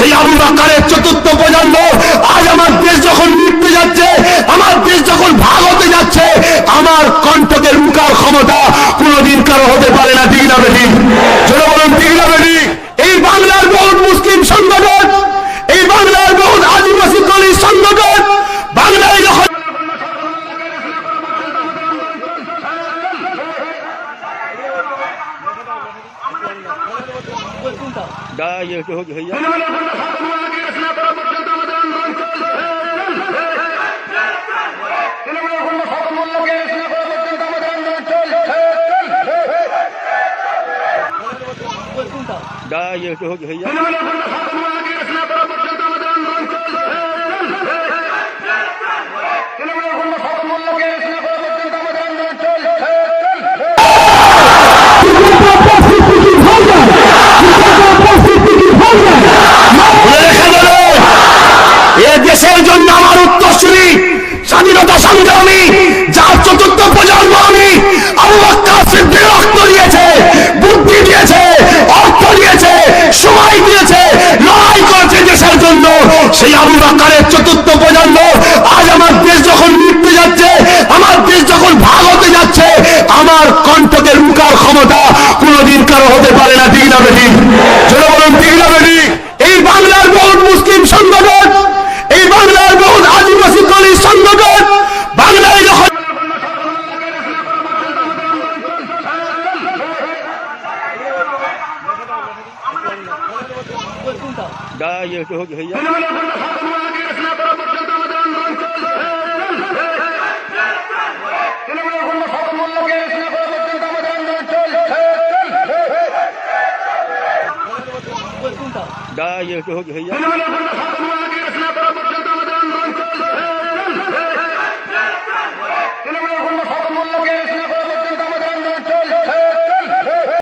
সেই আবু বকরের চতুর্থ প্রজন্ম। আজ আমার দেশ যখন মিটতে যাচ্ছে, আমার দেশ যখন ভাগ হতে যাচ্ছে, আমার কণ্ঠকে রুকার ক্ষমতা কোনোদিন কারো হতে পারে না। ঠিক না বেঠিক? জোরে বলুন ঠিক না বেঠিক? এই বাংলার বহুত মুসলিম সংগঠন, এই বাংলার বহুত আদিবাসী দলিত সংগঠন বাংলায় যখন দেশের জন্য আমার উত্তরসূরি স্বাধীনতা সংগ্রামী যার চতুর্থ প্রজন্ম আমি, আবু বকর সিদ্দিক রক্ত দিয়েছে, বুদ্ধি দিয়েছে, অর্থ দিয়েছে, সময় দিয়েছে, লড়াই করেছে দেশের জন্য। সেই আবু বকরের চতুর্থ প্রজন্ম। আজ আমার দেশ যখন মিটতে যাচ্ছে, আমার দেশ যখন ভাগ হতে যাচ্ছে, আমার কণ্ঠকে রুকার ক্ষমতা কোনোদিন কারো হতে পারে না। ঠিক না বেঠিক? জোরে বলুন ঠিক না বেঠিক? এই বাংলার বহুত মুসলিম সংগঠন, এই বাংলার বহুত আদিবাসী দলিত সংগঠন বাংলায় যখন ये